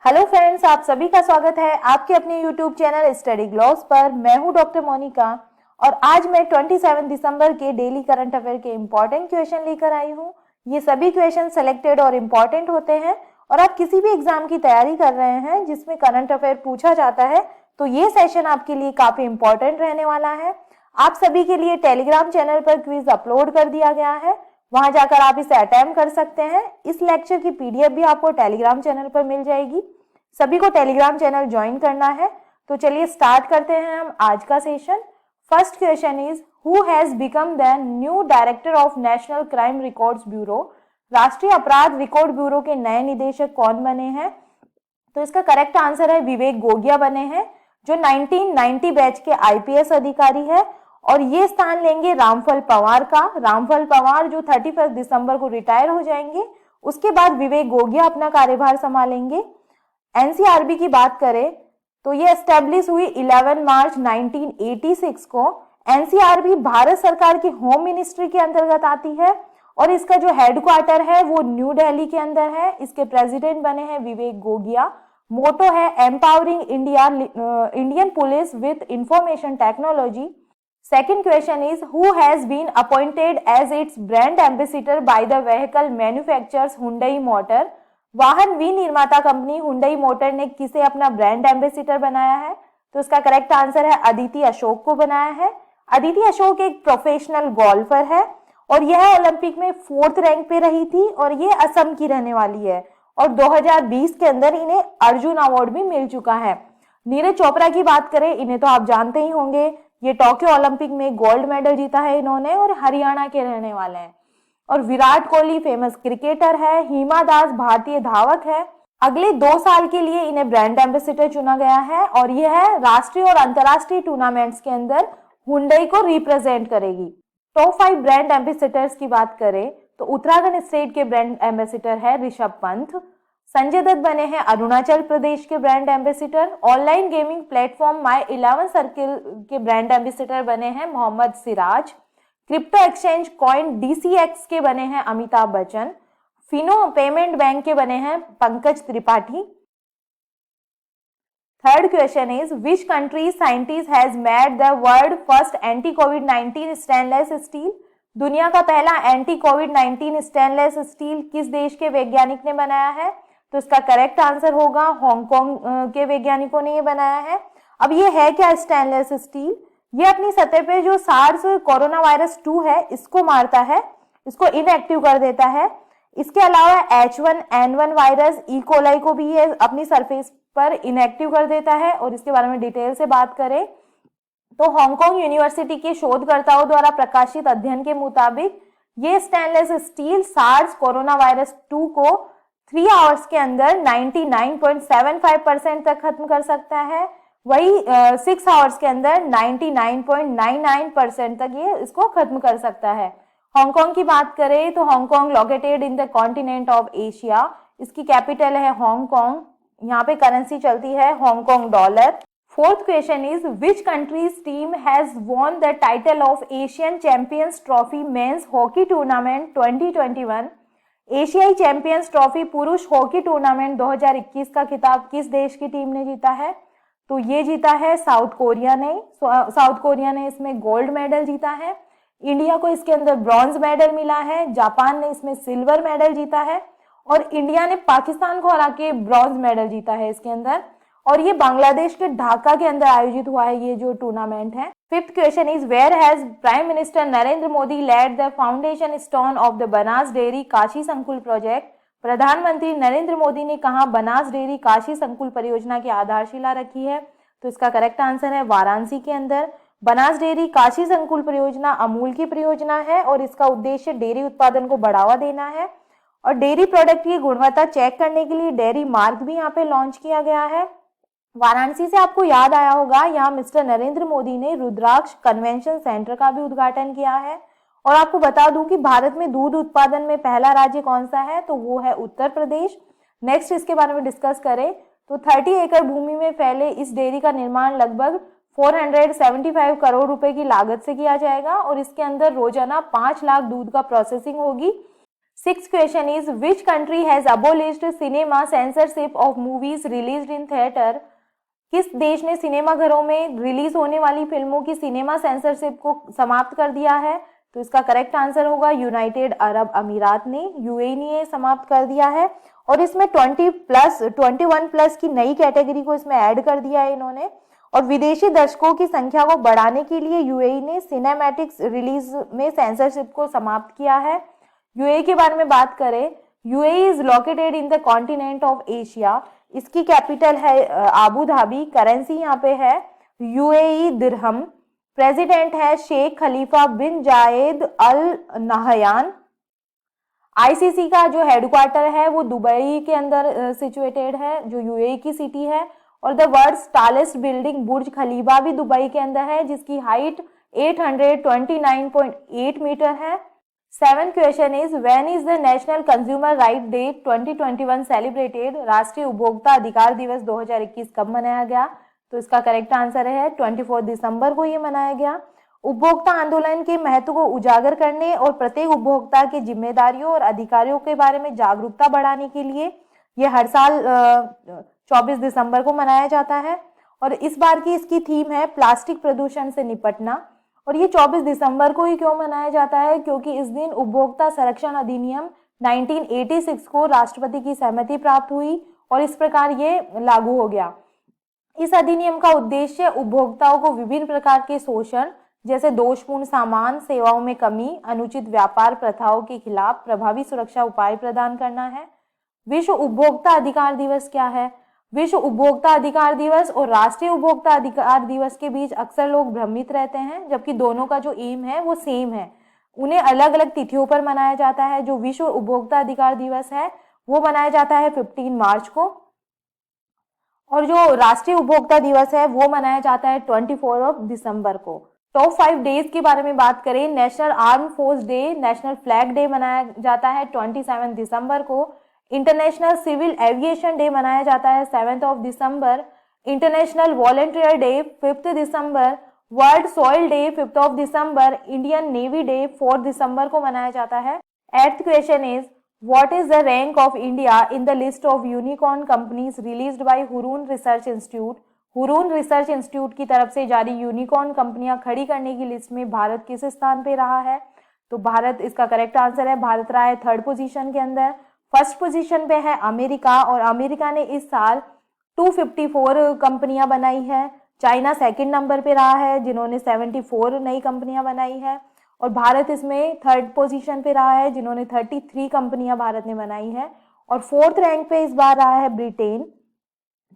Hello friends, आप सभी का स्वागत है आपके अपने यूट्यूब चैनल स्टडी ग्लॉस पर। मैं हूं डॉक्टर मोनिका और आज मैं 27 दिसंबर के डेली करंट अफेयर के इम्पोर्टेंट क्वेश्चन लेकर आई हूं। ये सभी क्वेश्चन सेलेक्टेड और इम्पोर्टेंट होते हैं और आप किसी भी एग्जाम की तैयारी कर रहे हैं जिसमें करंट अफेयर पूछा जाता है तो ये सेशन आपके लिए काफी इम्पोर्टेंट रहने वाला है। आप सभी के लिए टेलीग्राम चैनल पर क्विज अपलोड कर दिया गया है, वहां जाकर आप इसे अटेम्प्ट कर सकते हैं। इस लेक्चर की पीडीएफ भी आपको टेलीग्राम चैनल पर मिल जाएगी। सभी को टेलीग्राम चैनल ज्वाइन करना है। तो चलिए स्टार्ट करते हैं हम आज का session. First question is who has become the new director of national crime records bureau. राष्ट्रीय अपराध रिकॉर्ड ब्यूरो के नए निदेशक कौन बने हैं? तो इसका करेक्ट आंसर है विवेक गोगिया बने हैं, जो 1990 बैच के आईपीएस अधिकारी है और ये स्थान लेंगे रामफल पंवार का। रामफल पंवार जो 31 दिसंबर को रिटायर हो जाएंगे, उसके बाद विवेक गोगिया अपना कार्यभार संभालेंगे। एनसीआरबी की बात करें तो ये एस्टेब्लिश हुई 11 मार्च 1986 को। एनसीआरबी भारत सरकार की होम मिनिस्ट्री के अंतर्गत आती है और इसका जो हेडक्वार्टर है वो न्यू दिल्ली के अंदर है। इसके प्रेसिडेंट बने हैं विवेक गोगिया। मोटो है empowering India Indian police with information technology. Second question is who has been appointed as its brand ambassador by the vehicle manufacturers Hyundai motor. वाहन विनिर्माता कंपनी हुंडई मोटर ने किसे अपना ब्रांड एम्बेसडर बनाया है? तो इसका करेक्ट आंसर है अदिति अशोक को बनाया है। अदिति अशोक एक प्रोफेशनल गोल्फर है और यह ओलंपिक में 4th रैंक पे रही थी और ये असम की रहने वाली है और 2020 के अंदर इन्हें अर्जुन अवार्ड भी मिल चुका है। नीरज चोपड़ा की बात करें, इन्हें तो आप जानते ही होंगे, ये टोक्यो ओलंपिक में गोल्ड मेडल जीता है इन्होंने और हरियाणा के रहने वाले हैं। और विराट कोहली फेमस क्रिकेटर है। हिमा दास भारतीय धावक है। अगले 2 साल के लिए इन्हें ब्रांड एम्बेसडर चुना गया है और यह राष्ट्रीय और अंतर्राष्ट्रीय टूर्नामेंट्स के अंदर हुंडई को रिप्रेजेंट करेगी। टॉप 5 ब्रांड एम्बेसडर्स की बात करें तो उत्तराखंड स्टेट के ब्रांड एम्बेसडर है ऋषभ पंत। संजय दत्त बने हैं अरुणाचल प्रदेश के brand ambassador. Online gaming platform my 11 circle के ब्रांड एम्बेसडर बने हैं Mohammad Siraj. Crypto exchange coin DCX के बने हैं अमिताभ बच्चन। फिनो पेमेंट बैंक के बने हैं Pankaj Tripathi. Third question is which country scientist has made the world first anti COVID stainless steel. दुनिया का पहला एंटी कोविड-19 स्टेनलेस स्टील किस देश के वैज्ञानिक ने बनाया है? तो इसका करेक्ट आंसर होगा हांगकांग के वैज्ञानिकों ने ये बनाया है। अब ये है क्या स्टेनलेस स्टील? ये अपनी सतह पे जो सार्स कोरोना वायरस 2 है इसको मारता है, इसको इनएक्टिव कर देता है। इसके अलावा H1N1 वायरस ई कोलाई को भी ये अपनी सरफेस पर इनएक्टिव कर देता है। और इसके बारे में डिटेल से बात करें तो हांगकांग यूनिवर्सिटी के शोधकर्ताओं द्वारा प्रकाशित अध्ययन के मुताबिक ये stainless steel SARS corona virus 2 को 3 आवर्स के अंदर 99.75% तक खत्म कर सकता है। वही 6 आवर्स के अंदर 99.99% तक ये इसको खत्म कर सकता है। हांगकांग की बात करें तो Hong Kong located in the continent of Asia. इसकी कैपिटल है हांगकांग। यहाँ पे करेंसी चलती है Hong Kong dollar. Fourth question is which countries team has won the title of Asian champions trophy men's hockey tournament 2021। एशियाई चैंपियंस ट्रॉफी पुरुष hockey tournament 2021 का खिताब किस देश की टीम ने जीता है? तो ये जीता है साउथ कोरिया ने। साउथ कोरिया ने इसमें गोल्ड मेडल जीता है। इंडिया को इसके अंदर ब्रॉन्ज मेडल मिला है। जापान ने इसमें सिल्वर मेडल जीता है और इंडिया ने पाकिस्तान को हरा के ब्रॉन्ज मेडल जीता है इसके अंदर। और ये बांग्लादेश के ढाका के अंदर आयोजित हुआ है ये जो टूर्नामेंट है। Fifth question is where has prime minister Narendra Modi led the foundation stone of the Banas dairy Kashi Sankul project. प्रधानमंत्री नरेंद्र मोदी ने कहा बनास डेयरी काशी संकुल परियोजना की आधारशिला रखी है? तो इसका करेक्ट आंसर है वाराणसी के अंदर। बनास डेयरी काशी संकुल परियोजना अमूल की परियोजना है और इसका उद्देश्य डेयरी उत्पादन को बढ़ावा देना है और डेयरी प्रोडक्ट की गुणवत्ता चेक करने के लिए डेयरी मार्क भी यहाँ पे लॉन्च किया गया है। वाराणसी से आपको याद आया होगा, यहाँ मिस्टर नरेंद्र मोदी ने रुद्राक्ष कन्वेंशन सेंटर का भी उद्घाटन किया है। और आपको बता दूं कि भारत में दूध उत्पादन में पहला राज्य कौन सा है? तो वो है उत्तर प्रदेश। नेक्स्ट इसके बारे में डिस्कस करें तो 30 एकड़ भूमि में फैले इस डेयरी का निर्माण लगभग 475 करोड़ रुपए की लागत से किया जाएगा और इसके अंदर रोजाना 5 लाख दूध का प्रोसेसिंग होगी। Sixth question is which country has abolished cinema censorship of movies released in theater? किस देश ने सिनेमा घरों में रिलीज होने वाली फिल्मों की सिनेमा सेंसरशिप को समाप्त कर दिया है? तो इसका करेक्ट आंसर होगा यूनाइटेड अरब अमीरात ने, यूएई ने समाप्त कर दिया है। और इसमें 21+ की नई कैटेगरी को इसमें ऐड कर दिया है इन्होंने। और विदेशी दर्शकों की संख्या को बढ़ाने के लिए यूएई ने सिनेमैटिक्स रिलीज में सेंसरशिप को समाप्त किया है। यूएई के बारे में बात करें, UAE is located in the continent of Asia. इसकी कैपिटल है आबू धाबी। करेंसी यहाँ पे है यूएई दिरहम। प्रेसिडेंट है शेख खलीफा बिन जायद अल नहयान। आईसीसी का जो हेडक्वार्टर है वो दुबई के अंदर सिचुएटेड है, जो यूएई की सिटी है। और the world's tallest building Burj Khalifa भी दुबई के अंदर है, जिसकी हाइट 829.8 मीटर है। 7th question is when is the national consumer right day 2021 celebrated? राष्ट्रीय उपभोक्ता अधिकार दिवस 2021 कब मनाया गया? तो इसका करेक्ट आंसर है 24 दिसंबर को ये मनाया गया। उपभोक्ता आंदोलन के महत्व को उजागर करने और प्रत्येक उपभोक्ता की जिम्मेदारियों और अधिकारियों के बारे में जागरूकता बढ़ाने के लिए ये हर साल 24 दिसंबर को मनाया जाता है। और इस बार की इसकी थीम है प्लास्टिक प्रदूषण से निपटना। और ये 24 दिसंबर को ही क्यों मनाया जाता है? क्योंकि इस दिन उपभोक्ता संरक्षण अधिनियम 1986 को राष्ट्रपति की सहमति प्राप्त हुई और इस प्रकार ये लागू हो गया। इस अधिनियम का उद्देश्य उपभोक्ताओं को विभिन्न प्रकार के शोषण जैसे दोषपूर्ण सामान, सेवाओं में कमी, अनुचित व्यापार प्रथाओं के खिलाफ प्रभावी सुरक्षा उपाय प्रदान करना है। विश्व उपभोक्ता अधिकार दिवस क्या है? विश्व उपभोक्ता अधिकार दिवस और राष्ट्रीय उपभोक्ता अधिकार दिवस के बीच अक्सर लोग भ्रमित रहते हैं, जबकि दोनों का जो एम है वो सेम है। उन्हें अलग अलग तिथियों पर मनाया जाता है। जो विश्व उपभोक्ता अधिकार दिवस है वो मनाया जाता है 15 मार्च को, और जो राष्ट्रीय उपभोक्ता दिवस है वो मनाया जाता है 24 दिसंबर को। टॉप 5 डेज के बारे में बात करें, national arm force day, national flag day मनाया जाता है 27 दिसंबर को। इंटरनेशनल सिविल एविएशन डे मनाया जाता है 7 दिसंबर। इंटरनेशनल वॉलंटियर डे 5 दिसंबर। वर्ल्ड सॉइल डे 5 दिसंबर। इंडियन नेवी डे 4 दिसंबर को मनाया जाता है। 8th question is what is the rank of India in the list of unicorn companies released by Hurun research institute? Hurun research institute की तरफ से जारी unicorn कंपनियां खड़ी करने की लिस्ट में भारत किस स्थान पे रहा है? तो भारत, इसका करेक्ट आंसर है भारत रहा है 3rd पोजीशन के अंदर। 1st पोजीशन पे है अमेरिका, और अमेरिका ने इस साल 254 कंपनियां बनाई है। चाइना 2nd नंबर पे रहा है, जिन्होंने 74 नई कंपनियां बनाई है। और भारत इसमें 3rd पोजीशन पे रहा है, जिन्होंने 33 कंपनियां भारत ने बनाई है। और 4th रैंक पे इस बार रहा है ब्रिटेन।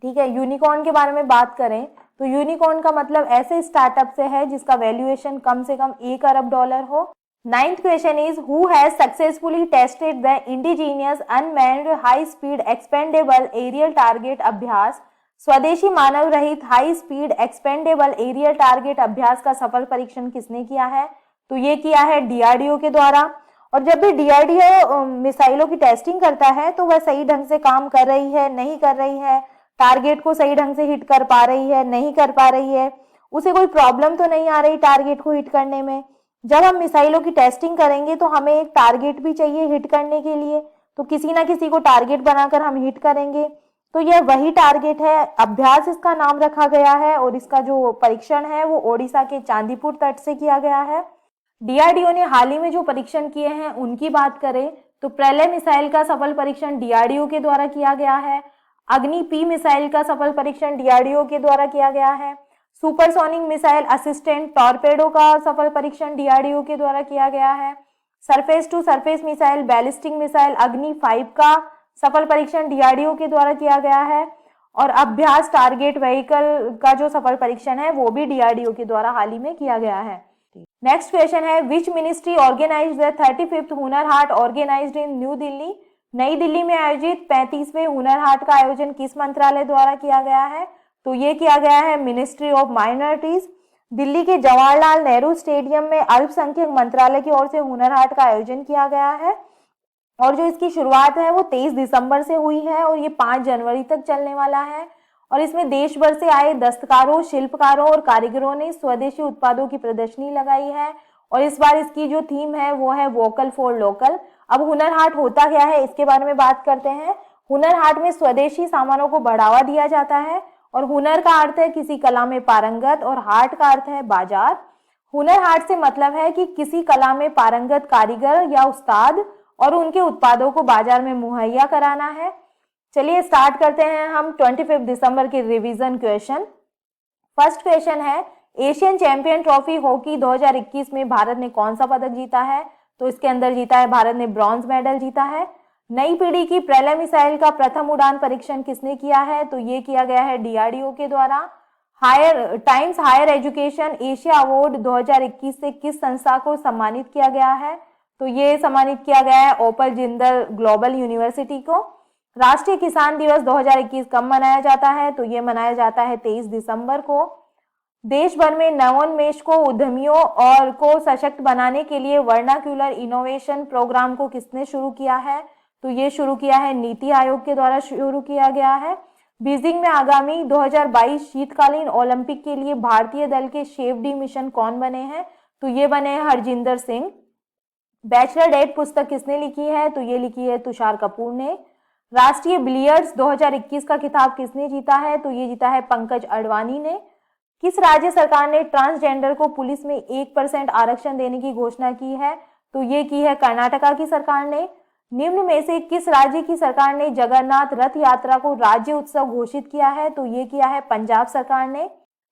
ठीक है। यूनिकॉर्न के बारे में बात करें तो यूनिकॉर्न का मतलब ऐसे स्टार्टअप से है जिसका वैल्यूएशन कम से कम $1 अरब हो। 9th question is who has successfully tested the indigenous unmanned high speed expendable aerial target Abhyas? स्वदेशी मानव रहित high speed expendable aerial target Abhyas का सफल परीक्षण किसने किया है? तो ये किया है डीआरडीओ के द्वारा। और जब भी डीआरडीओ मिसाइलों की टेस्टिंग करता है तो वह सही ढंग से काम कर रही है, नहीं कर रही है, टारगेट को सही ढंग से हिट कर पा रही है, नहीं कर पा रही है, उसे कोई प्रॉब्लम तो नहीं आ रही टारगेट को हिट करने में। जब हम मिसाइलों की टेस्टिंग करेंगे तो हमें एक टारगेट भी चाहिए हिट करने के लिए, तो किसी ना किसी को टारगेट बनाकर हम हिट करेंगे। तो यह वही टारगेट है, अभ्यास इसका नाम रखा गया है। और इसका जो परीक्षण है वो ओडिशा के चांदीपुर तट से किया गया है। डीआरडीओ ने हाल ही में जो परीक्षण किए हैं उनकी बात करें तो प्रलय मिसाइल का सफल परीक्षण डीआरडीओ के द्वारा किया गया है। अग्नि पी मिसाइल का सफल परीक्षण डीआरडीओ के द्वारा किया गया है। सुपरसोनिक मिसाइल असिस्टेंट टॉर्पेडो का सफल परीक्षण डीआरडीओ के द्वारा किया गया है। Surface to surface missile ballistic missile Agni 5 का सफल परीक्षण डीआरडीओ के द्वारा किया गया है। और अभ्यास टारगेट व्हीकल का जो सफल परीक्षण है वो भी डीआरडीओ के द्वारा हाल ही में किया गया है। नेक्स्ट क्वेश्चन है which ministry organised the 35th Hunar Haat organised in new Delhi? नई दिल्ली में आयोजित 35वें हुनर हाट का आयोजन किस मंत्रालय द्वारा किया गया है? तो ये किया गया है मिनिस्ट्री ऑफ माइनॉरिटीज। दिल्ली के जवाहरलाल नेहरू स्टेडियम में अल्पसंख्यक मंत्रालय की ओर से हुनर हाट का आयोजन किया गया है। और जो इसकी शुरुआत है वो 23 दिसंबर से हुई है और ये 5 जनवरी तक चलने वाला है। और इसमें देश भर से आए दस्तकारों, शिल्पकारों और कारीगरों ने स्वदेशी उत्पादों की प्रदर्शनी लगाई है। और इस बार इसकी जो थीम है वो है वोकल फॉर लोकल, अब हुनर हाट होता क्या है इसके बारे में बात करते हैं। हुनर हाट में स्वदेशी सामानों को बढ़ावा दिया जाता है और हुनर का अर्थ है किसी कला में पारंगत और हाट का अर्थ है बाजार। हुनर हाट से मतलब है कि किसी कला में पारंगत कारीगर या उस्ताद और उनके उत्पादों को बाजार में मुहैया कराना है। चलिए स्टार्ट करते हैं हम 25 दिसंबर के रिवीजन क्वेश्चन। फर्स्ट क्वेश्चन है, एशियन चैंपियन ट्रॉफी हॉकी 2021 में भारत ने कौन सा पदक जीता है? तो इसके अंदर जीता है भारत ने ब्रॉन्ज मेडल जीता है। नई पीढ़ी की प्रेलय मिसाइल का प्रथम उड़ान परीक्षण किसने किया है? तो ये किया गया है डीआरडीओ के द्वारा। Times Higher Education Asia award 2021 से किस संस्था को सम्मानित किया गया है? तो ये सम्मानित किया गया है ओपर जिंदल ग्लोबल यूनिवर्सिटी को। राष्ट्रीय किसान दिवस 2021 कब मनाया जाता है? तो ये मनाया जाता है 23 दिसंबर को। देश भर में नवोन्मेष को उद्यमियों और को सशक्त बनाने के लिए वर्नाक्यूलर इनोवेशन प्रोग्राम को किसने शुरू किया है? तो ये शुरू किया है नीति आयोग के द्वारा शुरू किया गया है। बीजिंग में आगामी 2022 शीतकालीन ओलंपिक के लिए भारतीय दल के शेफ डी मिशन कौन बने हैं? तो ये बने हैं हरजिंदर सिंह। बैचलर डेट पुस्तक किसने लिखी है? तो ये लिखी है तुषार कपूर ने। राष्ट्रीय बिलियर्ड्स 2021 का खिताब किसने जीता है? तो ये जीता है पंकज अडवाणी ने। किस राज्य सरकार ने ट्रांसजेंडर को पुलिस में 1% आरक्षण देने की घोषणा की है? तो ये की है कर्नाटका की सरकार ने। निम्न में से किस राज्य की सरकार ने जगन्नाथ रथ यात्रा को राज्य उत्सव घोषित किया है? तो ये किया है पंजाब सरकार ने।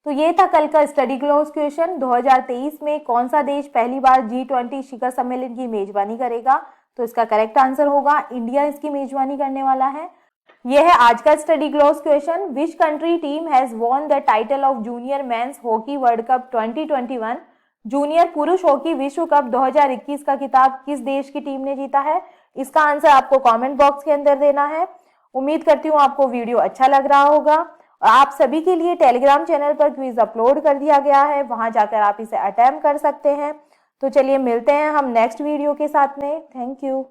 तो ये था कल का स्टडी क्लोज क्वेश्चन। 2023 में कौन सा देश पहली बार G20 शिखर सम्मेलन की मेजबानी करेगा? तो इसका करेक्ट आंसर होगा इंडिया इसकी मेजबानी करने वाला है। यह है आज का study close question. Which country team has won the title of junior men's hockey world cup 2021? Junior पुरुष हॉकी विश्व कप 2021 का खिताब किस देश की टीम ने जीता है? इसका आंसर आपको कमेंट बॉक्स के अंदर देना है। उम्मीद करती हूँ आपको वीडियो अच्छा लग रहा होगा। और आप सभी के लिए टेलीग्राम चैनल पर क्विज अपलोड कर दिया गया है, वहां जाकर आप इसे अटेम्प्ट कर सकते हैं। तो चलिए मिलते हैं हम नेक्स्ट वीडियो के साथ में। Thank you.